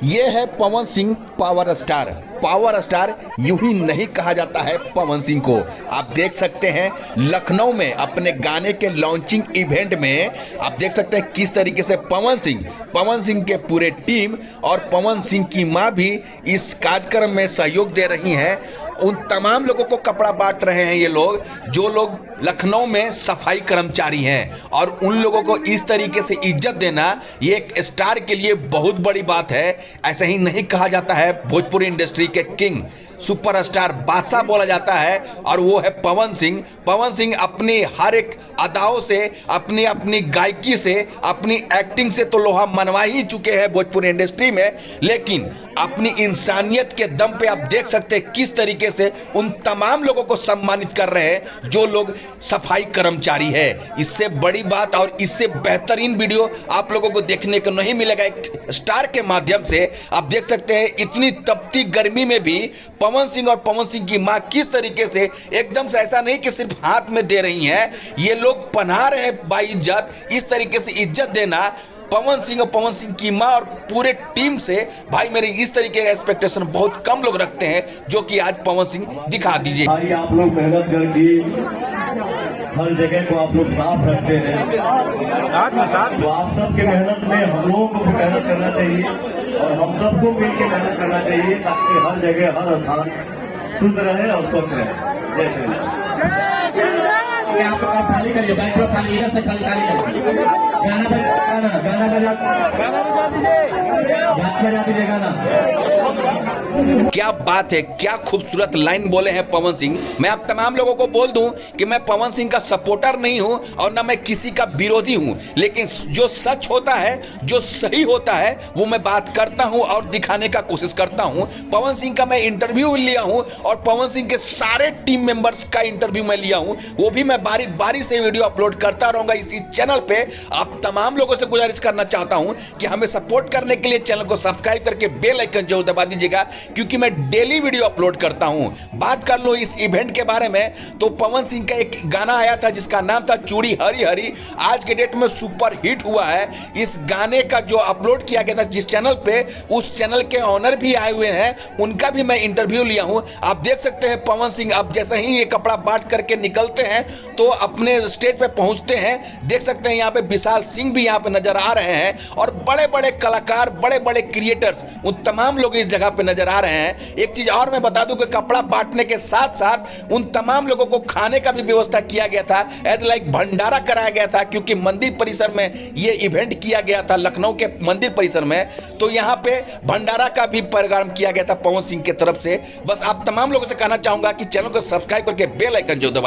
ये है Pawan Singh power star. Power star यूं ही नहीं कहा जाता है पवन सिंह को। आप देख सकते हैं लखनऊ में अपने गाने के लॉन्चिंग इवेंट में आप देख सकते हैं किस तरीके से पवन सिंह के पूरे टीम और पवन सिंह की मां भी इस कार्यक्रम में सहयोग दे रही हैं। उन तमाम लोगों को कपड़ा बांट रहे हैं ये लोग, जो लोग लखनऊ में सफाई कर्मचारी हैं, और उन लोगों को इस तरीके से इज्जत देना ये एक स्टार के लिए बहुत बड़ी बात है। ऐसे ही नहीं कहा जाता है। भोजपुरी इंडस्ट्री के किंग सुपरस्टार बादशाह बोला जाता है, और वो है पवन सिंह। पवन सिंह अपनी हर एक अदाओं से, अपनी गायकी से, अपनी एक्टिंग से तो लोहा मनवा ही चुके हैं भोजपुरी इंडस्ट्री में, लेकिन अपनी इंसानियत के दम पे आप देख सकते हैं किस तरीके से उन तमाम लोगों को सम्मानित कर रहे हैं जो लोग सफाई कर्मचारी है। इससे बड़ी बात और इससे बेहतरीन वीडियो आप लोगों को देखने को नहीं मिलेगा एक स्टार के माध्यम से। आप देख सकते हैं इतनी तपती गर्मी में भी पवन सिंह और पवन सिंह की मां किस तरीके से एकदम से, ऐसा नहीं कि सिर्फ हाथ में दे रही हैं, ये लोग पहना रहे हैं बाइज्जत। इस तरीके से इज्जत देना पवन सिंह और पवन सिंह की मां और पूरे टीम से, भाई मेरे इस तरीके का एक्सपेक्टेशन बहुत कम लोग रखते हैं, जो कि आज पवन सिंह दिखा दीजिए। आप लोग मेहनत करके हर जगह को आप लोग साफ रखते हैं, तो आप सबके मेहनत में हम लोगों को भी मेहनत करना चाहिए और हम सबको मिलकर मेहनत करना चाहिए, ताकि हर जगह हर स्थान शुद्ध रहे और स्वच्छ रहे। जय श्री राम। आप खाली करिए, बैक खाली, इधर से खाली करिए। गाना बजा दीजिए गाना। क्या बात है, क्या खूबसूरत लाइन बोले हैं पवन सिंह। मैं आप तमाम लोगों को बोल दूं कि मैं पवन सिंह का सपोर्टर नहीं हूं और ना मैं किसी का विरोधी हूं, लेकिन जो सच होता है, जो सही होता है, वो मैं बात करता हूं और दिखाने का कोशिश करता हूं। पवन सिंह का मैं इंटरव्यू लिया हूं और पवन सिंह के सारे टीम मेंबर्स का इंटरव्यू मैं लिया हूं, वो भी मैं बारी बारी से वीडियो अपलोड करता रहूंगा इसी चैनल पे। आप तमाम लोगों से गुजारिश करना चाहता हूं कि हमें सपोर्ट करने के लिए चैनल को सब्सक्राइब करके बेल आइकन जरूर दबा दीजिएगा, क्योंकि मैं डेली वीडियो अपलोड करता हूं। बात कर लो इस इवेंट के बारे में, तो पवन सिंह का एक गाना आया था जिसका नाम था चूड़ी हरी हरी, आज के डेट में सुपर हिट हुआ है। इस गाने का जो अपलोड किया गया था जिस चैनल पे, उस चैनल के ऑनर भी आए हुए हैं, उनका भी मैं इंटरव्यू लिया हूं। आप देख सकते हैं पवन सिंह अब जैसे ही ये कपड़ा बांट करके निकलते हैं तो अपने स्टेज पे पहुंचते हैं। देख सकते हैं यहाँ पे विशाल सिंह भी यहाँ पे नजर आ रहे हैं, और बड़े बड़े कलाकार, बड़े बड़े क्रिएटर्स, उन तमाम लोग इस जगह पे नजर आ रहे हैं। एक चीज और मैं बता दूं कि कपड़ा बांटने के साथ साथ उन तमाम लोगों को खाने का भी व्यवस्था किया गया था, एज लाइक भंडारा कराया गया था, क्योंकि मंदिर परिसर में ये इवेंट किया गया था, लखनऊ के मंदिर परिसर में। तो यहाँ पे भंडारा का भी प्रोग्राम किया गया था पवन सिंह की तरफ से। बस आप तमाम लोगों से कहना चाहूंगा कि चैनल को सब्सक्राइब करके बेल आइकन जो दबा